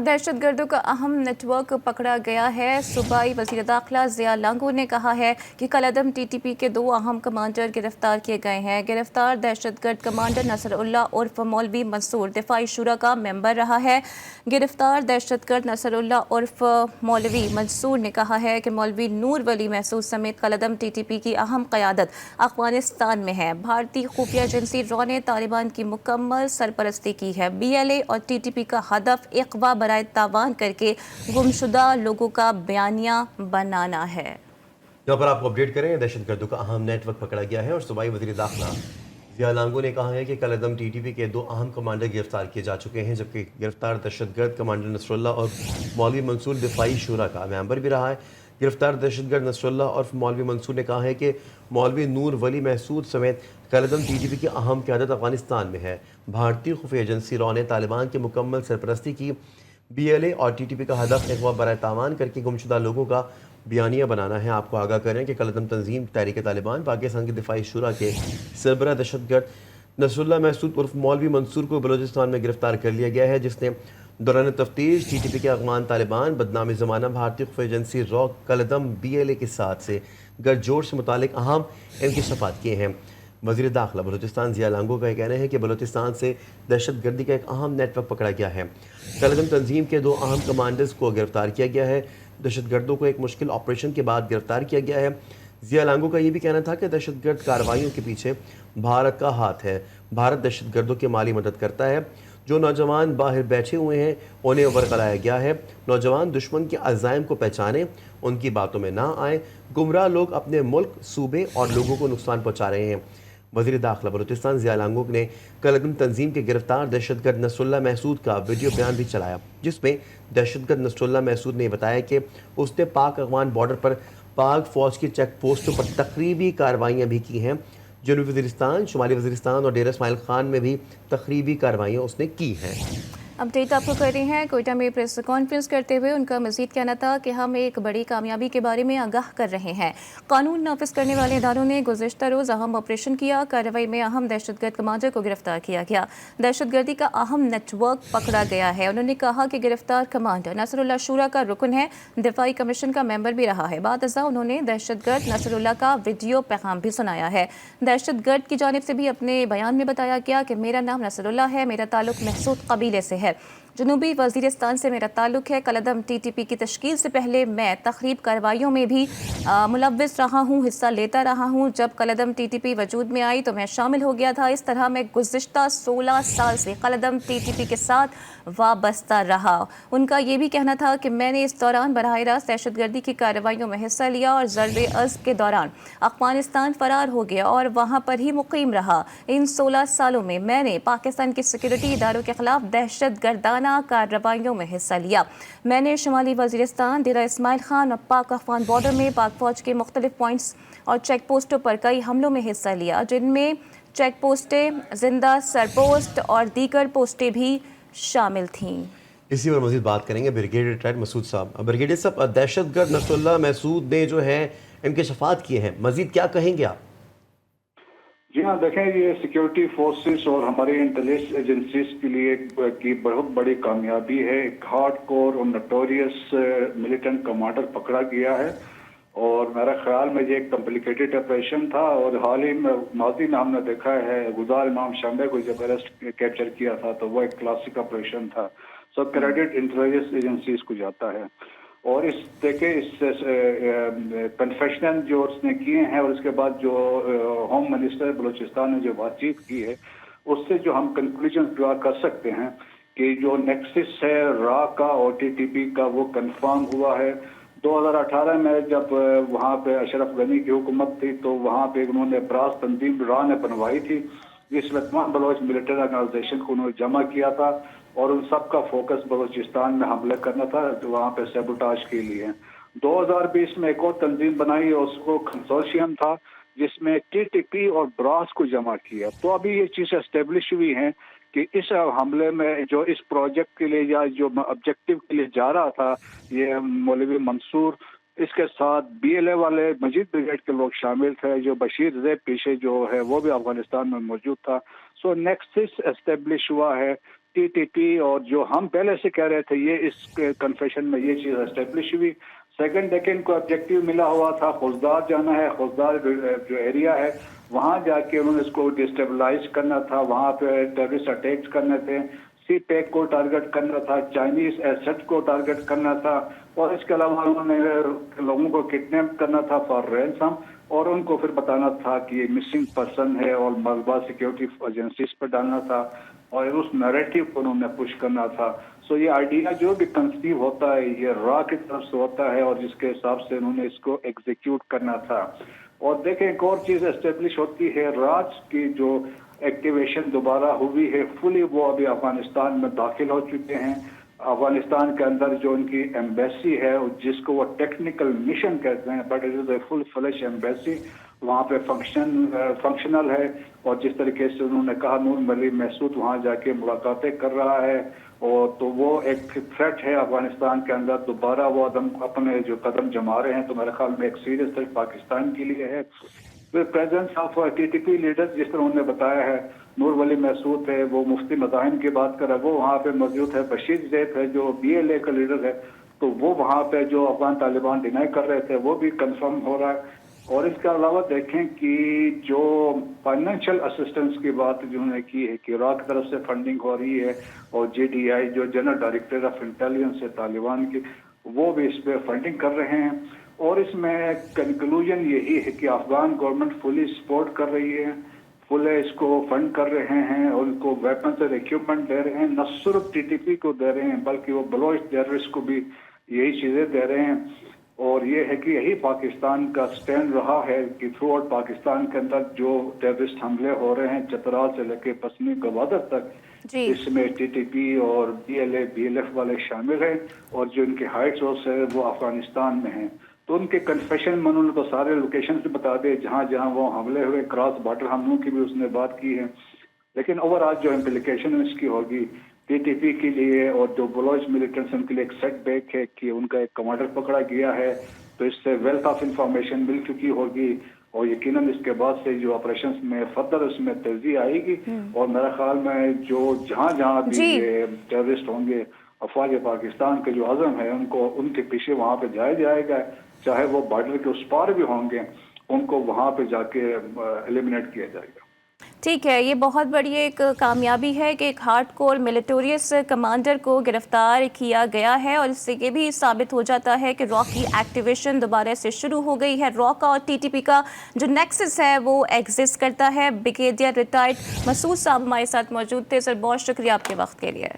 दहशत गर्दों का अहम नेटवर्क पकड़ा गया है। सूबाई वज़ीर दाखिला ज़िया लांगो ने कहा है कि कलअदम TTP के 2 अहम कमांडर गिरफ्तार किए गए हैं। गिरफ्तार दहशत गर्द कमांडर नसरुल्लाह उर्फ मौलवी मंसूर दिफाई शुरा का मेंबर रहा है। गिरफ्तार दहशत गर्द नसरुल्लाह उर्फ मौलवी मंसूर ने कहा है कि मौलवी नूर वली महसूद समेत कलअदम TTP की अहम क़यादत अफगानिस्तान में है। भारतीय खुफिया एजेंसी रॉ ने तालिबान की मुकम्मल सरपरस्ती की है। BLA और TTP का हदफ इक़वा बराए तावान करके गुमशुदा लोगों का बयानिया बनाना है। यहाँ पर आपको अपडेट करें, दहशत गर्दों का अहम नेटवर्क पकड़ा गया है और सूबाई वज़ीर दाखिला ज़िया लांगो ने कहा है कि कलअदम TTP के 2 अहम कमांडर गिरफ्तार किए जा चुके हैं, जबकि गिरफ्तार दहशत गर्द कमांडर नसरुल्लाह और मौलवी मंसूर दिफाई शुरा का मेंबर भी रहा है। गिरफ्तार दहशत गर्द नसरुल्लाह और मौलवी मंसूर ने कहा है कि मौलवी नूर वली महसूद समेत कलअदम TTP की अहम क़यादत अफगानिस्तान में है। भारतीय खुफिया एजेंसी रॉ ने तालिबान की मुकम्मल सरपरस्ती की। BLA और TTP का हदफ इक़वा बराए तावान करके गुमशुदा लोगों का बयानिया बनाना है। आपको आगाह करें कि कलअदम तंजीम तहरीक तालिबान पाकिस्तान की दिफाई शुरा के सरबराह दहशत गर्द नसरुल्लाह महसूद उर्फ मौलवी मंसूर को बलोचिस्तान में गिरफ्तार कर लिया गया है, जिसने दौरान तफ्तीश TTP के अफगान तालिबान बदनामी ज़माना भारतीय खुफिया एजेंसी रॉ कलअदम BLA के साथ से गठजोड़ से मुतालिक अहम इंकशाफात किए हैं। वज़ीर दाखिला बलूचिस्तान ज़िया लांगो का कहना है कि बलूचिस्तान से दहशत गर्दी का एक अहम नेटवर्क पकड़ा गया है। कलअदम तंजीम के 2 अहम कमांडर्स को गिरफ्तार किया गया है। दहशत गर्दों को एक मुश्किल ऑपरेशन के बाद गिरफ्तार किया गया है। ज़िया लांगो का ये भी कहना था कि दहशत गर्द कार्रवाइयों के पीछे भारत का हाथ है। भारत दहशत गर्दों की माली मदद करता है। जो नौजवान बाहर बैठे हुए हैं उन्हें वर्गलाया गया है। नौजवान दुश्मन के अज़ाइम को पहचानें, उनकी बातों में ना आएँ। गुमराह लोग अपने मुल्क, सूबे और लोगों को नुकसान पहुँचा रहे हैं। वज़ीर दाखिला बलूचिस्तान ज़िया लांगो ने कलअदम तंजीम के गिरफ्तार दहशतगर्द नसरुल्लाह महसूद का वीडियो बयान भी चलाया, जिसमें दहशतगर्द नसरुल्लाह महसूद ने बताया कि उसने पाक अफगान बॉर्डर पर पाक फ़ौज की चेक पोस्टों पर तकरीबी कार्रवाइयाँ भी की हैं। जनूबी वज़ीरिस्तान, शुमाली वज़ीरिस्तान और डेरा इस्माइल खान में भी तकरीबी कार्रवाइयाँ उसने की हैं। अपडेट आपको कर रहे हैं। कोयटा में प्रेस कॉन्फ्रेंस करते हुए उनका मजीद कहना था कि हम एक बड़ी कामयाबी के बारे में आगाह कर रहे हैं। कानून नाफिज करने वाले इदारों ने गुज़िश्ता रोज़ अहम ऑपरेशन किया। कार्रवाई में अहम दहशतगर्द कमांडर को गिरफ्तार किया गया। दहशतगर्दी का अहम नेटवर्क पकड़ा गया है। उन्होंने कहा कि गिरफ्तार कमांडर नसरुल्लाह शुरा का रुकन है, दिफाई कमीशन का मेंबर भी रहा है। बाद अज़ा उन्होंने दहशतगर्द नसरुल्लाह का वीडियो पैगाम भी सुनाया है। दहशतगर्द की जानिब से भी अपने बयान में बताया गया कि मेरा नाम नसरुल्लाह है, मेरा ताल्लुक महसूद कबीले से है, जनूबी वज़ीरिस्तान से मेरा ताल्लुक है। कलअदम TTP की तश्कील से पहले मैं तखरीब कार्रवाइयों में भी मुलव्विस रहा हूँ, हिस्सा लेता रहा हूँ। जब कलअदम TTP वजूद में आई तो मैं शामिल हो गया था। इस तरह मैं गुज़िश्ता 16 साल से कलअदम TTP के साथ वाबस्ता रहा। उनका ये भी कहना था कि मैंने इस दौरान बराह रास्त दहशतगर्दी की कार्रवाइयों में हिस्सा लिया और ज़र्बे अज़्म के दौरान अफ़गानिस्तान फ़रार हो गया और वहाँ पर ही मुक़ीम रहा। इन 16 सालों में मैंने पाकिस्तान के सिक्योरिटी इदारों के ख़िलाफ़ दहशत गर्दाना कार्रवाइयों में हिस्सा लिया। मैंने शुमाली वज़ीरिस्तान, डेरा इस्माइल खान और पाक अफगान बॉर्डर में पाक फ़ौज के मुख्तलिफ पॉइंट्स और चेक पोस्टों पर कई हमलों में हिस्सा लिया, जिनमें चेक पोस्टें, जिंदा सरपोस्ट और दीगर पोस्टें भी शामिल थीं। इसी पर मज़ीद बात करेंगे ब्रिगेडियर रिटायर्ड मसूद साहब। ब्रिगेडियर साहब, दहशतगर्द नसरुल्लाह महसूद ने जो है इंकशाफात किए हैं, मज़ीद क्या कहेंगे आप? जी हाँ, देखें, ये सिक्योरिटी फोर्सेस और हमारी इंटेलिजेंस एजेंसीज के लिए की बहुत बड़ी कामयाबी है। एक हार्ड कोर और नोटोरियस मिलिटेंट कमांडर पकड़ा गया है और मेरा ख्याल में ये एक कॉम्प्लिकेटेड ऑपरेशन था और हाल ही में माजी में हमने देखा है गुजार इमाम शम्बे को जब अरेस्ट कैप्चर किया था तो वो एक क्लासिक ऑपरेशन था। सो क्रेडिट इंटेलिजेंस एजेंसीज को जाता है और इस देखे इस कन्फेशनल जो उसने किए हैं और उसके बाद जो होम मिनिस्टर बलूचिस्तान ने जो बातचीत की है उससे जो हम कंक्लूजन ड्रा कर सकते हैं कि जो नेक्सस है रा का और TTP का वो कंफर्म हुआ है। 2018 में जब वहाँ पे अशरफ गनी की हुकूमत थी तो वहाँ पे उन्होंने ब्रास तंजीम रा ने बनवाई थी, जिसमें तमाम बलोच मिलिट्री ऑर्गेनाइजेशन को उन्होंने जमा किया था और उन सब का फोकस बलूचिस्तान में हमले करना था, तो वहाँ पे सेबोटाज के लिए। 2020 में एक और तंजीम बनाई और उसको कंसोर्शियम था जिसमें TTP और ब्रास को जमा किया। तो अभी ये चीज़ एस्टेब्लिश हुई है कि इस हमले में जो इस प्रोजेक्ट के लिए या जो ऑब्जेक्टिव के लिए जा रहा था ये मौलवी मंसूर, इसके साथ BLA वाले मजीद ब्रिगेड के लोग शामिल थे, जो बशीर ज़ैब पीछे जो है वो भी अफगानिस्तान में मौजूद था। सो नेक्सस एस्टेब्लिश हुआ है टीटीपी और जो हम पहले से कह रहे थे, ये इस कन्फेशन में ये चीज़ एस्टेब्लिश हुई। सेकंड डे इनको ऑब्जेक्टिव मिला हुआ था, खुजदार जाना है, खुजदार जो एरिया है वहाँ जाके उन्होंने इसको डिस्टेबलाइज करना था, वहाँ पे टेररिस्ट अटैक्स करने थे, सी पैक को टारगेट करना था, चाइनीज एसेट को टारगेट करना था, और इसके अलावा उन्होंने लोगों को किडनैप करना था फॉर रैंसम, और उनको फिर बताना था कि ये मिसिंग पर्सन है और मलबा सिक्योरिटी एजेंसीज पर डालना था, और उस नैरेटिव को उन्होंने पुश करना था। सो ये आइडिया जो भी कंसीव होता है ये रॉ की तरफ से होता है, और जिसके हिसाब से उन्होंने इसको एग्जीक्यूट करना था। और देखें एक और चीज़ एस्टेब्लिश होती है, राज की जो एक्टिवेशन दोबारा हुई है फुली, वो अभी अफगानिस्तान में दाखिल हो चुके हैं। अफगानिस्तान के अंदर जो उनकी एम्बेसी है, जिसको वो टेक्निकल मिशन कहते हैं, but it is a full flash embassy, वहाँ पे फंक्शनल है। और जिस तरीके से उन्होंने कहा नूर मलिक महसूद वहाँ जाके मुलाकातें कर रहा है, और तो वो एक थ्रेट है अफगानिस्तान के अंदर। दोबारा वो अपने जो कदम जमा रहे हैं, तो मेरे ख्याल में एक सीरियस थ्रेट पाकिस्तान के लिए है। फिर प्रेजेंस ऑफ टीटीपी लीडर्स, जिस तरह उन्होंने बताया है, नूर वली महसूद है, वो मुफ्ती मदाहिन की बात कर रहा है, वो वहाँ पे मौजूद है। बशीर जैद है जो BLA का लीडर है, तो वो वहाँ पे जो अफगान तालिबान डिनाई कर रहे थे वो भी कंफर्म हो रहा है। और इसके अलावा देखें कि जो फाइनेंशियल असिस्टेंस की बात जिन्होंने की है कि इराक की तरफ से फंडिंग हो रही है, और JDI जो जनरल डायरेक्टर ऑफ इंटेलिजेंस है तालिबान की, वो भी इस पर फंडिंग कर रहे हैं। और इसमें कंक्लूजन यही है कि अफगान गवर्नमेंट फुली सपोर्ट कर रही है, फुल इसको फंड कर रहे हैं, और उनको वेपन्स और इक्विपमेंट दे रहे हैं, न सिर्फ TTP को दे रहे हैं बल्कि वो बलोच टेररिस्ट को भी यही चीज़ें दे रहे हैं। और ये है कि यही पाकिस्तान का स्टैंड रहा है कि थ्रू आउट पाकिस्तान के अंदर जो टेररिस्ट हमले हो रहे हैं चतराल से लेकर पश्चिमी गवादर तक, इसमें TTP और BLA BLF वाले शामिल हैं, और जो इनके हाइट सोर्स है वो अफगानिस्तान में हैं। तो उनके कन्फेशन में उन्होंने तो सारे लोकेशन से बता दिए जहाँ जहाँ वो हमले हुए, क्रॉस बॉर्डर हमलों की भी उसने बात की है। लेकिन ओवरऑल जो इम्प्लीकेशन इसकी होगी TTP के लिए और जो बलोच मिलिटेंट्स उनके लिए एक सेटबैक है कि उनका एक कमांडर पकड़ा गया है, तो इससे वेल्थ ऑफ इंफॉर्मेशन मिल चुकी होगी, और यकीनन इसके बाद से जो ऑपरेशंस में फर्दर उसमें तेजी आएगी। और मेरे ख्याल में जो जहाँ जहाँ भी ये टेररिस्ट होंगे, अफवाज पाकिस्तान के जो आज़म है उनको उनके पीछे वहाँ पे जाया जाएगा, चाहे वो बॉर्डर के उस पार भी होंगे, उनको वहाँ पे जाके एलिमिनेट किया जाएगा। ठीक है, ये बहुत बड़ी एक कामयाबी है कि एक हार्डकोर मिलिटोरियस कमांडर को गिरफ्तार किया गया है, और इससे ये भी साबित हो जाता है कि रॉ की एक्टिवेशन दोबारा से शुरू हो गई है। रॉ का और TTP का जो नेक्सस है वो एग्जिस्ट करता है। ब्रिगेडियर रिटायर्ड मसूद साहब हमारे साथ मौजूद थे। सर बहुत शुक्रिया आपके वक्त के लिए।